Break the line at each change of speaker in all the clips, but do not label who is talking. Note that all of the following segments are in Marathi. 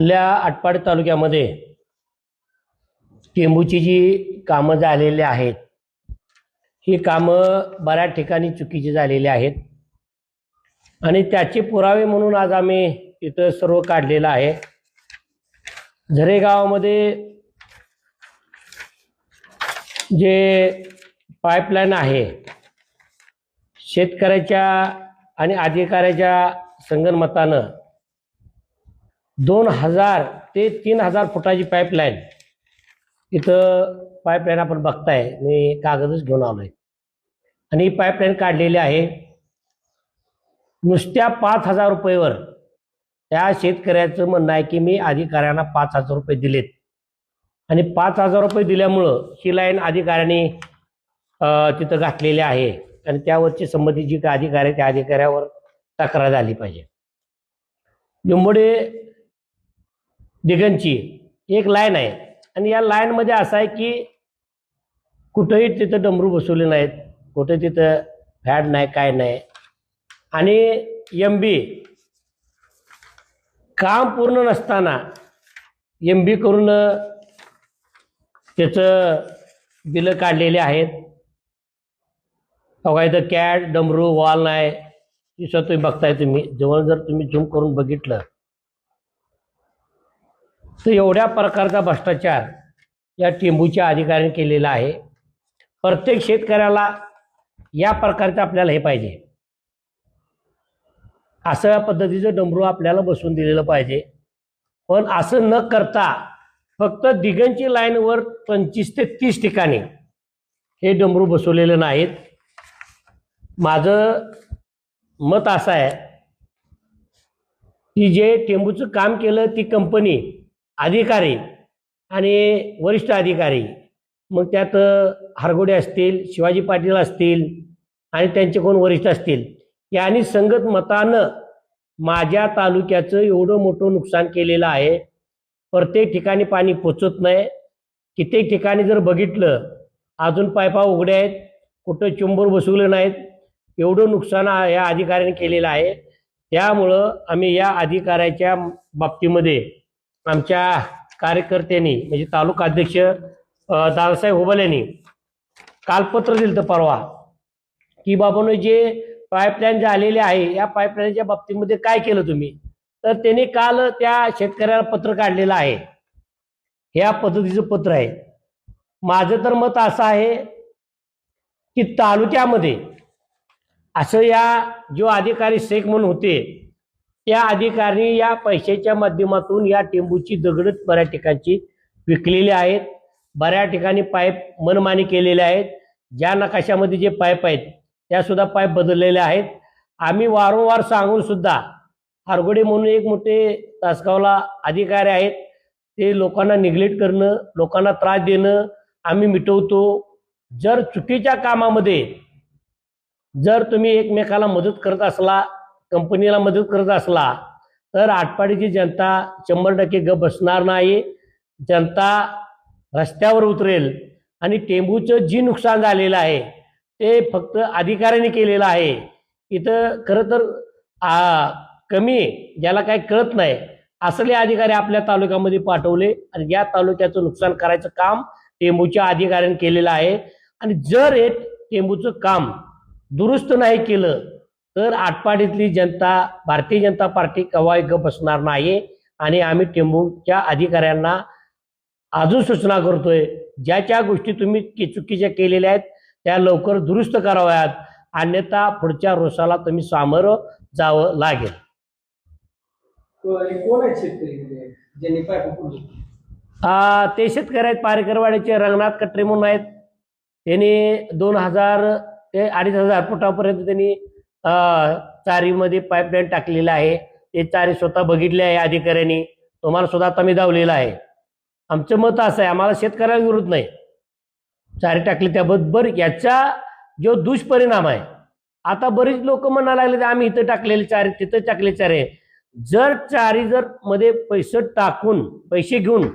आपल्या आटपाडी तालुक्यामध्ये टेंबूची जी कामं झालेली आहेत ही कामं बऱ्याच ठिकाणी चुकीची झालेली आहेत आणि त्याचे पुरावे म्हणून आज आम्ही इथं सर्व काढलेलं आहे। झरे गावामध्ये जे पाईपलाईन आहे शेतकऱ्याच्या आणि अधिकाऱ्याच्या संगनमतानं 2000 ते 3000 फुटाची पाईपलाईन इथं पाईपलाईन आपण बघताय। मी कागदच घेऊन आलोय आणि ही पाईपलाईन काढलेली आहे नुसत्या 5000 रुपयेवर। त्या शेतकऱ्याचं म्हणणं आहे की मी अधिकाऱ्यांना 5000 रुपये दिलेत आणि 5000 रुपये दिल्यामुळं ही लाईन अधिकाऱ्यांनी तिथं घातलेली आहे आणि त्यावरची संबंधित जी काही अधिकारी आहे त्या अधिकाऱ्यावर तक्रार झाली पाहिजे। लिंबोडे दिगंची एक लाईन आहे आणि या लाईनमध्ये असं आहे की कुठेही तिथं डमरू बसवले नाहीत, कुठे तिथं फॅड नाही, काय नाही आणि एमबी काम पूर्ण नसताना एमबी करून त्याचं बिलं काढलेले आहेत। बघा इथं कॅड डमरू वॉल नाही, दिसत तुम्ही बघताय। तुम्ही जवळ जर तुम्ही झूम करून बघितलं तर एवढ्या प्रकारचा भ्रष्टाचार या टेंबूच्या अधिकाऱ्यांनी केलेला आहे। प्रत्येक शेतकऱ्याला या प्रकारचं आपल्याला हे पाहिजे, अशा पद्धतीचं डमरू आपल्याला बसवून दिलेलं पाहिजे। पण असं न करता फक्त दिगंची लाईनवर 25 ते 30 ठिकाणी हे डमरू बसवलेले नाहीत। माझं मत असं आहे की जे टेंबूचं काम केलं ती कंपनी, अधिकारी आणि वरिष्ठ अधिकारी, मग त्यात हरगोडे असतील, शिवाजी पाटील असतील आणि त्यांचे कोण वरिष्ठ असतील, यांनी संगत मतानं माझ्या तालुक्याचं एवढं मोठं नुकसान केलेलं आहे। प्रत्येक ठिकाणी पाणी पोचत नाही, कित्येक ठिकाणी जर बघितलं अजून पायपा उघड्या आहेत, कुठं चुंबूर बसवले नाहीत। एवढं नुकसान या अधिकाऱ्यांनी केलेलं आहे। त्यामुळं आम्ही या अधिकाऱ्याच्या बाबतीमध्ये आमच्या कार्यकर्त्यांनी म्हणजे तालुका अध्यक्ष दादासाहेब होबल यांनी काल पत्र दिलं तर परवा की बाबांनो जे पाईपलाईन झालेले आहे या पाईपलाईनच्या बाबतीमध्ये काय केलं तुम्ही, तर त्यांनी काल त्या शेतकऱ्याला पत्र काढलेलं आहे। ह्या पद्धतीचं पत्र आहे। माझं तर मत असं आहे की तालुक्यामध्ये असं या जो अधिकारी शेख म्हणून होते त्या अधिकारी या पैशाच्या माध्यमातून या टेंबूची दगड बऱ्याच ठिकाणची विकलेली आहेत। बऱ्याच ठिकाणी पाईप मनमानी केलेले आहेत। ज्या नकाशामध्ये जे पाईप आहेत त्या सुद्धा पाईप बदललेले आहेत। आम्ही वारंवार सांगून सुद्धा हरगोडे म्हणून एक मोठे तासगावला अधिकारी आहेत, ते लोकांना निग्लेक्ट करणं, लोकांना त्रास देणं आम्ही मिटवतो। जर चुकीच्या कामामध्ये जर तुम्ही एकमेकाला मदत करत असला, कंपनीला मदत करत असला, तर आटपाडीची जनता 100% गप बसणार नाही। जनता रस्त्यावर उतरेल आणि टेंबूचं जी नुकसान झालेलं आहे ते फक्त अधिकाऱ्यांनी केलेलं आहे। इथं खरं तर कमी ज्याला काही कळत नाही असले अधिकारी आपल्या तालुक्यामध्ये पाठवले आणि या तालुक्याचं नुकसान करायचं काम टेंबूच्या अधिकाऱ्यांनी केलेलं आहे। आणि जर हे टेंबूचं काम दुरुस्त नाही केलं तर आटपाडीतली जनता, भारतीय जनता पार्टी कवाय गप बसणार नाही आणि आम्ही टेंबूच्या अधिकाऱ्यांना अजून सूचना करतोय, ज्या गोष्टी तुम्ही चुकीच्या केलेल्या आहेत त्या लवकर दुरुस्त कराव्यात, अन्यथा पुढच्या रोषाला तुम्ही सामोरं जावं लागेल।
कोण आहेत शेतकरी ज्यांनी पाईप
ते शेतकरी आहेत पारेकरवाडीचे रंगनाथ कटरे म्हणून आहेत। त्यांनी 2000 ते 2500 फुटापर्यंत त्यांनी चारीमध्ये पाईपलाईन टाकलेलं आहे। ते चारी स्वतः बघितले आहे अधिकाऱ्यांनी, तुम्हाला सुद्धा आता मी दावलेलं आहे। आमचं मत असं आहे, आम्हाला शेतकऱ्याला विरोध नाही, चारी टाकली त्याबरोबर याचा जो दुष्परिणाम आहे, आता बरीच लोक म्हणायला लागले आम्ही इथं टाकलेले चारी तिथं टाकले चारे। जर चारी जर मध्ये पैसे टाकून पैसे घेऊन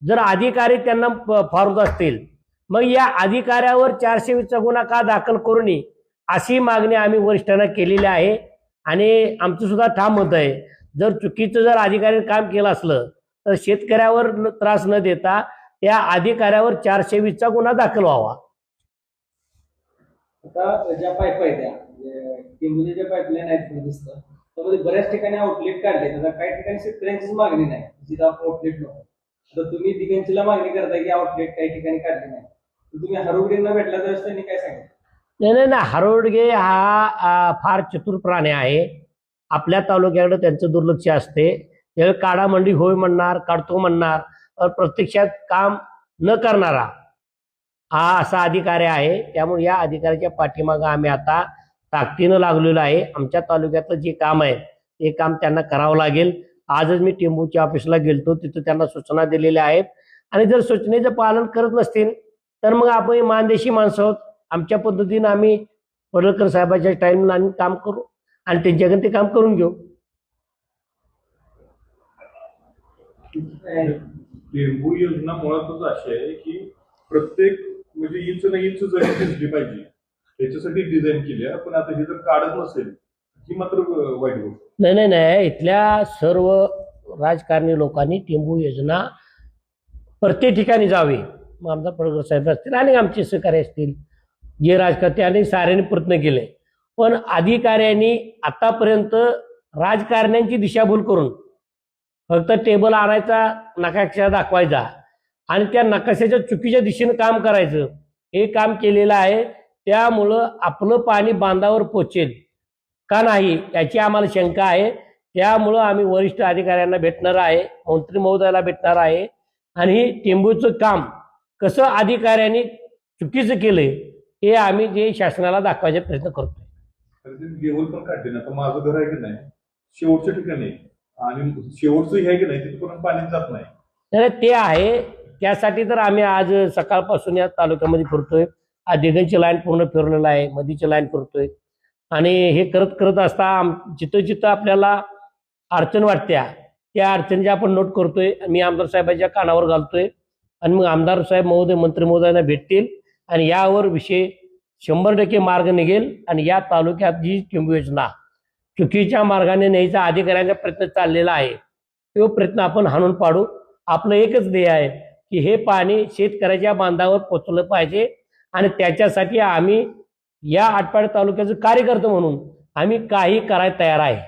जर अधिकारी त्यांना फारवत असतील, मग या अधिकाऱ्यावर 420चा गुन्हा का दाखल करू नये अशी मागणी आम्ही वरिष्ठांना केलेली आहे। आणि आमचं सुद्धा ठाम मत आहे जर चुकीचं जर अधिकाऱ्याने काम केलं असलं तर शेतकऱ्यावर त्रास न देता त्या अधिकाऱ्यावर 420चा गुन्हा दाखल व्हावा.
आता ज्या पाईप आहेत त्या टेंबूच्या ज्या पाईपलाईन आहेत मला दिसतं त्यामध्ये बऱ्याच ठिकाणी आउटलेट काढले आता काही ठिकाणी शेतकऱ्यांचीच मागणी नाही जिथं आपण आउटलेट नको. तर तुम्ही दिगंचीला मागणी करताय की आउटलेट काही ठिकाणी काढले नाही तर तुम्ही हरवडेंना भेटला तर त्यांनी काय सांगितलं?
नाही हरोडगे हा फार चतुर प्राणी आहे. आपल्या तालुक्याकडे त्यांचं दुर्लक्ष असते. त्यावेळी काढामंडी होय म्हणणार, काढतो म्हणणार, प्रत्यक्षात काम न करणारा हा असा अधिकारी आहे. त्यामुळे या अधिकाऱ्याच्या पाठीमागं आम्ही आता ताकदीनं लागलेलो आहे. आमच्या तालुक्यातलं जे काम आहे ते काम त्यांना करावं लागेल. आजच मी टेंबूच्या ऑफिसला गेलतो, तिथं त्यांना सूचना दिलेल्या आहेत आणि जर सूचनेचं पालन करत नसतील तर मग आपण मानदेशी माणसं आहोत. आमच्या पद्धतीनं आम्ही पडळकर साहेबाच्या टाईमला आम्ही काम करू आणि त्यांच्याकडे ते काम करून घेऊ.
टेंबू योजना मुळातच अशी आहे की प्रत्येक म्हणजे इंच ना इंच जरी दिसली पाहिजे त्याच्यासाठी डिझाईन केली आहे. पण आता हे जर काढत नसेल ही मात्र वाईट गोष्ट.
नाही इथल्या सर्व राजकारणी लोकांनी टेंबू योजना प्रत्येक ठिकाणी जावी. मग आमचा पडळकर साहेब असतील आणि आमचे सहकारी असतील, जे राजकारणी साऱ्यांनी प्रयत्न केले, पण अधिकाऱ्यांनी आतापर्यंत राजकारण्यांची दिशाभूल करून फक्त टेबल आणायचा, नकाशा दाखवायचा आणि त्या नकाशाच्या चुकीच्या दिशेनं काम करायचं हे काम केलेलं आहे. त्यामुळं आपलं पाणी बांधावर पोचेल का नाही याची आम्हाला शंका आहे. त्यामुळं आम्ही वरिष्ठ अधिकाऱ्यांना भेटणार आहे, मंत्री महोदयाला भेटणार आहे आणि हे टेंबूचं काम कसं अधिकाऱ्यांनी चुकीचं केलंय हे आम्ही जे शासनाला दाखवायचा प्रयत्न करतोय.
लेवल पण काढते ना. आता माझं घर आहे की नाही शेवटच्या ठिकाणी आणि शेवटचं हे आहे की नाही तिथपर्यंत पाणी जात नाही.
तर ते आहे. त्यासाठी तर आम्ही आज सकाळपासून या तालुक्यामध्ये फिरतोय. दिगंची लाईन पूर्ण फिरलेलं आहे, मधीची लाईन फिरतोय आणि हे करत असता जिथं आपल्याला अडचण वाटत्या त्या अडचणीची आपण नोट करतोय. मी आमदार साहेबांच्या कानावर घालतोय आणि मग आमदार साहेब महोदय, मंत्री महोदयांना भेटतील आणि यावर विषय 100% मार्ग निघेल आणि या तालुक्यात जी टेंबू योजना चुकीच्या मार्गाने न्यायचा अधिकाऱ्यांचा प्रयत्न चाललेला आहे तो प्रयत्न आपण हाणून पाडू. आपलं एकच ध्येय आहे की हे पाणी शेतकऱ्याच्या बांधावर पोचलं पाहिजे आणि त्याच्यासाठी आम्ही या आटपाडी तालुक्याचं कार्यकर्ते म्हणून आम्ही काही करायला तयार आहे.